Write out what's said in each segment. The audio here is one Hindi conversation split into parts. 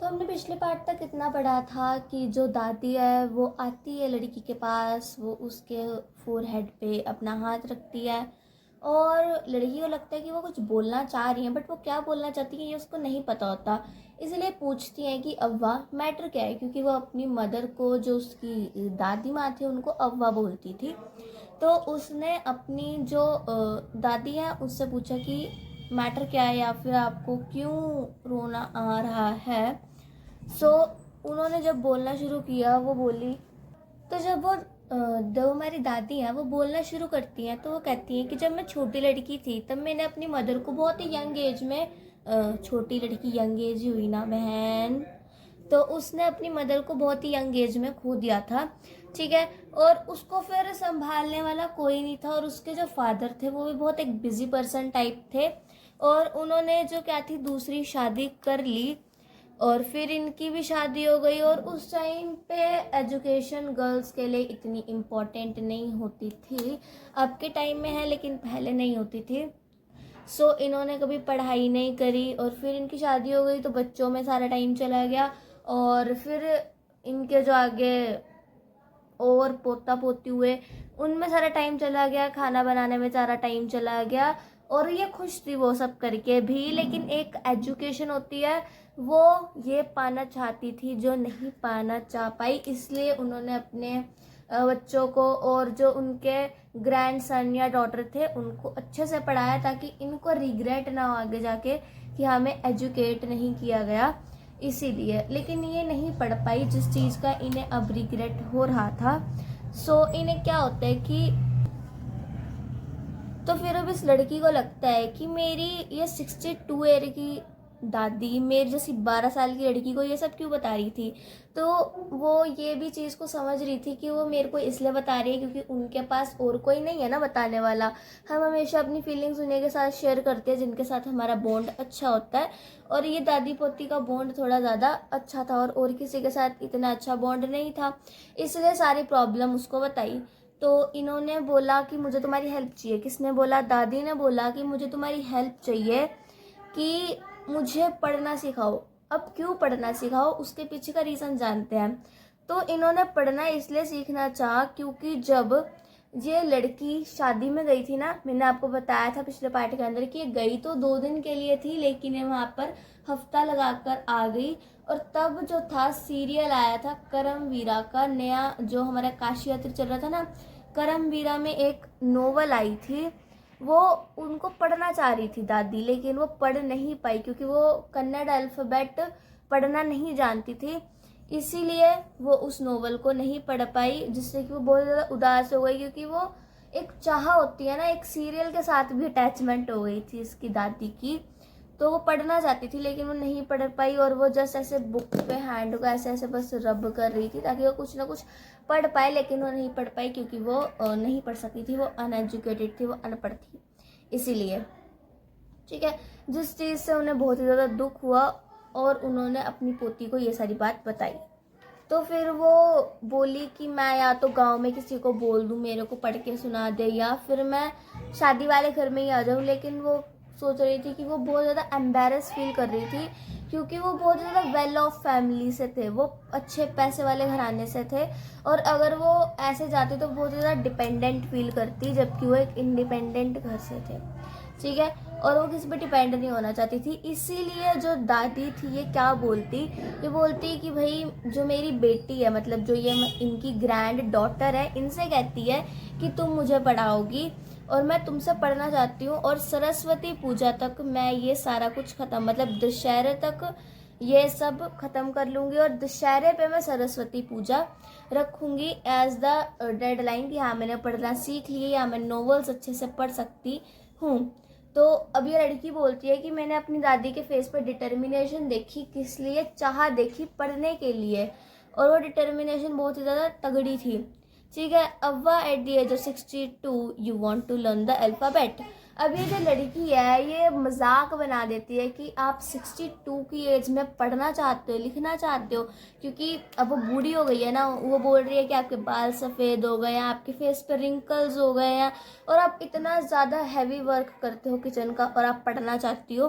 हमने पिछले पार्ट तक इतना पढ़ा था कि जो दादी है वो आती है लड़की के पास, वो उसके फोरहेड पे अपना हाथ रखती है और लड़की को लगता है कि वो कुछ बोलना चाह रही है, बट वो क्या बोलना चाहती है ये उसको नहीं पता होता। इसलिए पूछती हैं कि अव्वा मैटर क्या है, क्योंकि वो अपनी मदर को, जो उसकी दादी माँ थी, उनको अव्वा बोलती थी। तो उसने अपनी जो दादी है उससे पूछा कि मैटर क्या है, या फिर आपको क्यों रोना आ रहा है। सो उन्होंने जब बोलना शुरू किया, वो बोली, तो जब वो जो हमारी दादी हैं वो बोलना शुरू करती हैं तो वो कहती हैं कि जब मैं छोटी लड़की थी तब मैंने अपनी मदर को बहुत ही यंग एज में, छोटी लड़की यंग एज ही हुई ना बहन, तो उसने अपनी मदर को बहुत ही यंग एज में खो दिया था। ठीक है। और उसको फिर संभालने वाला कोई नहीं था, और उसके जो फादर थे वो भी बहुत एक बिजी पर्सन टाइप थे, और उन्होंने जो क्या थी दूसरी शादी कर ली, और फिर इनकी भी शादी हो गई। और उस टाइम पे एजुकेशन गर्ल्स के लिए इतनी इम्पोर्टेंट नहीं होती थी, अब के टाइम में है लेकिन पहले नहीं होती थी। सो इन्होंने कभी पढ़ाई नहीं करी, और फिर इनकी शादी हो गई तो बच्चों में सारा टाइम चला गया, और फिर इनके जो आगे और पोता पोती हुए उनमें सारा टाइम चला गया, खाना बनाने में सारा टाइम चला गया। और ये खुश थी वो सब करके भी, लेकिन एक एजुकेशन होती है वो ये पाना चाहती थी जो नहीं पाना चाह पाई। इसलिए उन्होंने अपने बच्चों को और जो उनके ग्रैंड सन या डॉटर थे उनको अच्छे से पढ़ाया, ताकि इनको रिग्रेट ना हो आगे जाके कि हमें एजुकेट नहीं किया गया इसीलिए। लेकिन ये नहीं पढ़ पाई जिस चीज़ का इन्हें अब रिग्रेट हो रहा था। सो इन्हें क्या होता है कि, तो फिर अब इस लड़की को लगता है कि मेरी ये 62 ईयर की दादी मेरी जैसी 12 साल की लड़की को ये सब क्यों बता रही थी। तो वो ये भी चीज़ को समझ रही थी कि वो मेरे को इसलिए बता रही है क्योंकि उनके पास और कोई नहीं है ना बताने वाला। हम हमेशा अपनी फीलिंग्स उन्हीं के साथ शेयर करते हैं जिनके साथ हमारा बॉन्ड अच्छा होता है, और ये दादी पोती का बॉन्ड थोड़ा ज़्यादा अच्छा था और किसी के साथ इतना अच्छा बॉन्ड नहीं था, इसलिए सारी प्रॉब्लम उसको बताई। तो इन्होंने बोला कि मुझे तुम्हारी हेल्प चाहिए। किसने बोला? दादी ने बोला कि मुझे तुम्हारी हेल्प चाहिए कि मुझे पढ़ना सिखाओ। अब क्यों पढ़ना सिखाओ, उसके पीछे का रीज़न जानते हैं। तो इन्होंने पढ़ना इसलिए सीखना चाहा क्योंकि जब ये लड़की शादी में गई थी ना, मैंने आपको बताया था पिछले पार्ट के अंदर कि ये गई तो 2 दिन के लिए थी, लेकिन ये वहाँ पर हफ्ता लगाकर आ गई। और तब जो था सीरियल आया था करमवीरा का नया, जो हमारा काशी यात्रा चल रहा था ना, करमवीरा में एक नोवेल आई थी, वो उनको पढ़ना चाह रही थी दादी, लेकिन वो पढ़ नहीं पाई क्योंकि वो कन्नड़ अल्फ़ाबेट पढ़ना नहीं जानती थी। इसीलिए वो उस नोवेल को नहीं पढ़ पाई, जिससे कि वो बहुत ज़्यादा उदास हो गई, क्योंकि वो एक चाह होती है ना, एक सीरियल के साथ भी अटैचमेंट हो गई थी इसकी दादी की। तो वो पढ़ना चाहती थी लेकिन वो नहीं पढ़ पाई, और वो जस्ट ऐसे बुक पे हैंड को ऐसे ऐसे बस रब कर रही थी ताकि वो कुछ ना कुछ पढ़ पाए, लेकिन वो नहीं पढ़ पाई क्योंकि वो नहीं पढ़ सकती थी, वो अनएजुकेटेड थी, वो अनपढ़ थी इसीलिए। ठीक है। जिस चीज़ से उन्हें बहुत ही ज़्यादा दुख हुआ, और उन्होंने अपनी पोती को ये सारी बात बताई। तो फिर वो बोली कि मैं या तो गांव में किसी को बोल दूं मेरे को पढ़ के सुना दे, या फिर मैं शादी वाले घर में ही आ जाऊं। लेकिन वो सोच रही थी कि वो बहुत ज़्यादा एम्बेरस फील कर रही थी क्योंकि वो बहुत ज़्यादा वेल ऑफ फैमिली से थे, वो अच्छे पैसे वाले घराने से थे, और अगर वो ऐसे जाते तो बहुत ज़्यादा डिपेंडेंट फील करती, जबकि वो एक इंडिपेंडेंट घर से थे। ठीक है। और वो किसी पे डिपेंड नहीं होना चाहती थी। इसीलिए जो दादी थी ये क्या बोलती, ये बोलती कि भाई जो मेरी बेटी है, मतलब जो ये इनकी ग्रैंड डॉटर है, इनसे कहती है कि तुम मुझे पढ़ाओगी और मैं तुमसे पढ़ना चाहती हूँ, और सरस्वती पूजा तक मैं ये सारा कुछ ख़त्म, मतलब दशहरे तक ये सब ख़त्म कर लूँगी, और दशहरे पे मैं सरस्वती पूजा रखूँगी एज द डेडलाइन कि हाँ मैंने पढ़ना सीख लिया, या मैं नॉवेल्स अच्छे से पढ़ सकती हूँ। तो अब ये लड़की बोलती है कि मैंने अपनी दादी के फेस पर डिटर्मिनेशन देखी, किस लिए चाह देखी, पढ़ने के लिए, और वो डिटर्मिनेशन बहुत ही ज़्यादा तगड़ी थी। ठीक है। अव्वा at the age of 62 you want to learn the alphabet. अब ये जो लड़की है ये मजाक बना देती है कि आप 62 की एज में पढ़ना चाहते हो, लिखना चाहते हो, क्योंकि अब वो बूढ़ी हो गई है ना। वो बोल रही है कि आपके बाल सफ़ेद हो गए हैं, आपके फेस पर रिंकल्स हो गए हैं, और आप इतना ज़्यादा हैवी वर्क करते हो किचन का और आप पढ़ना चाहती हो।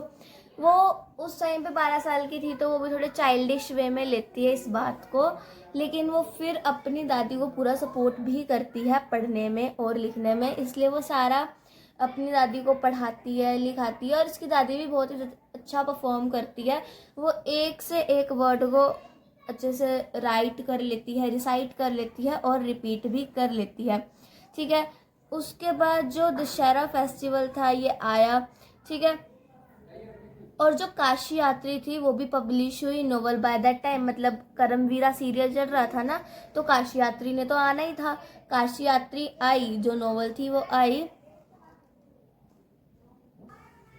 वो उस टाइम पे 12 साल की थी, तो वो भी थोड़े चाइल्डिश वे में लेती है इस बात को, लेकिन वो फिर अपनी दादी को पूरा सपोर्ट भी करती है पढ़ने में और लिखने में, इसलिए वो सारा अपनी दादी को पढ़ाती है, लिखाती है। और इसकी दादी भी बहुत ही अच्छा परफॉर्म करती है, वो एक से एक वर्ड को अच्छे से राइट कर लेती है, रिसाइट कर लेती है और रिपीट भी कर लेती है, ठीक है। उसके बाद जो दशहरा फेस्टिवल था ये आया, ठीक है। और जो काशी यात्री थी वो भी पब्लिश हुई नोवेल बाय दैट टाइम, मतलब करमवीरा सीरियल चल रहा था ना, तो काशी यात्री ने तो आना ही था। काशी यात्री आई, जो नोवेल थी वो आई,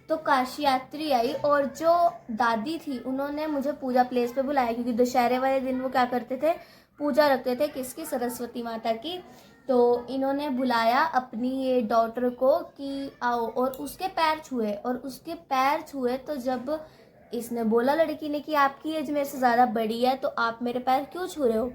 तो काशी यात्री आई। और जो दादी थी उन्होंने मुझे पूजा प्लेस पे बुलाया, क्योंकि दशहरे वाले दिन वो क्या करते थे, पूजा रखते थे किसकी, सरस्वती माता की। तो इन्होंने बुलाया अपनी ये डॉटर को कि आओ, और उसके पैर छुए, और उसके पैर छुए तो जब इसने बोला लड़की ने कि आपकी एज मेरे से ज़्यादा बड़ी है तो आप मेरे पैर क्यों छू रहे हो,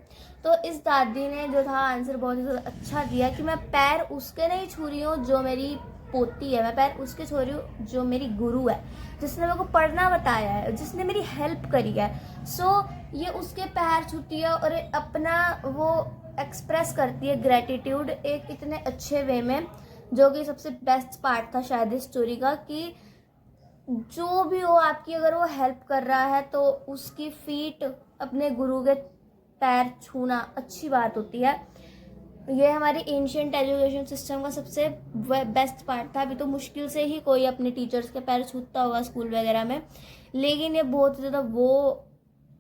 तो इस दादी ने जो था आंसर बहुत ही ज़्यादा अच्छा दिया कि मैं पैर उसके नहीं छू रही हूँ जो मेरी पोती है, मैं पैर उसके छू रही हूँ जो मेरी गुरु है, जिसने मेरे को पढ़ना बताया है, जिसने मेरी हेल्प करी है। सो ये उसके पैर छूती है और अपना वो एक्सप्रेस करती है ग्रेटिट्यूड एक इतने अच्छे वे में, जो कि सबसे बेस्ट पार्ट था शायद इस स्टोरी का, कि जो भी हो आपकी, अगर वो हेल्प कर रहा है तो उसकी फीट, अपने गुरु के पैर छूना अच्छी बात होती है। ये हमारी एंशियंट एजुकेशन सिस्टम का सबसे बेस्ट पार्ट था। अभी तो मुश्किल से ही कोई अपने टीचर्स के पैर छूता होगा स्कूल वगैरह में, लेकिन ये बहुत ज़्यादा वो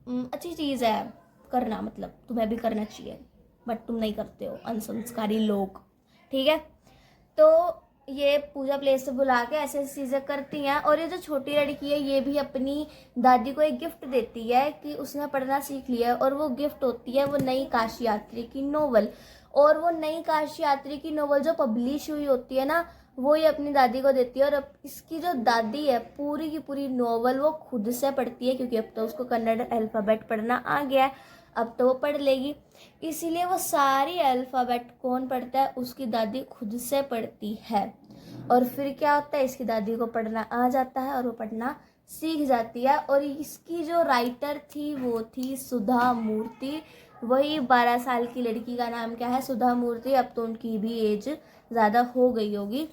अच्छी चीज़ है करना, मतलब तुम्हें भी करना चाहिए, बट तुम नहीं करते हो, अनसंस्कारी लोग, ठीक है। तो ये पूजा प्लेस से बुला के ऐसे ऐसी चीज़ें करती हैं। और ये जो छोटी लड़की है ये भी अपनी दादी को एक गिफ्ट देती है कि उसने पढ़ना सीख लिया है, और वो गिफ्ट होती है वो नई काशी यात्री की नोवेल। और वो नई काशी यात्री की नोवेल जो पब्लिश हुई होती है ना, वो ये अपनी दादी को देती है। और अब इसकी जो दादी है पूरी की पूरी नोवेल वो खुद से पढ़ती है, क्योंकि अब तो उसको कन्नड़ अल्फ़ाबेट पढ़ना आ गया है, अब तो वो पढ़ लेगी। इसीलिए वो सारी अल्फ़ाबेट कौन पढ़ता है, उसकी दादी खुद से पढ़ती है। और फिर क्या होता है, इसकी दादी को पढ़ना आ जाता है और वो पढ़ना सीख जाती है। और इसकी जो राइटर थी वो थी सुधा मूर्ति, वही 12 साल की लड़की का नाम क्या है, सुधा मूर्ति। अब तो उनकी भी एज ज़्यादा हो गई होगी।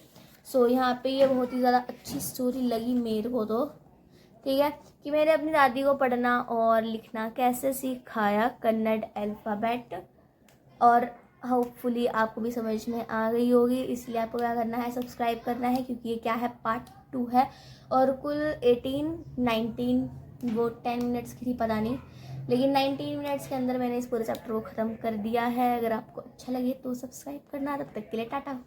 सो यहाँ पे ये बहुत ही ज़्यादा अच्छी स्टोरी लगी मेरे को तो, ठीक है, कि मैंने अपनी दादी को पढ़ना और लिखना कैसे सिखाया कन्नड़ अल्फ़ाबेट। और होपफुली आपको भी समझ में आ गई होगी, इसलिए आपको क्या करना है, सब्सक्राइब करना है, क्योंकि ये क्या है, पार्ट 2 है। और कुल 19 वो 10 मिनट्स की थी पता नहीं, लेकिन 19 मिनट्स के अंदर मैंने इस पूरे चैप्टर को ख़त्म कर दिया है। अगर आपको अच्छा लगे तो सब्सक्राइब करना। तब तक के लिए टाटा।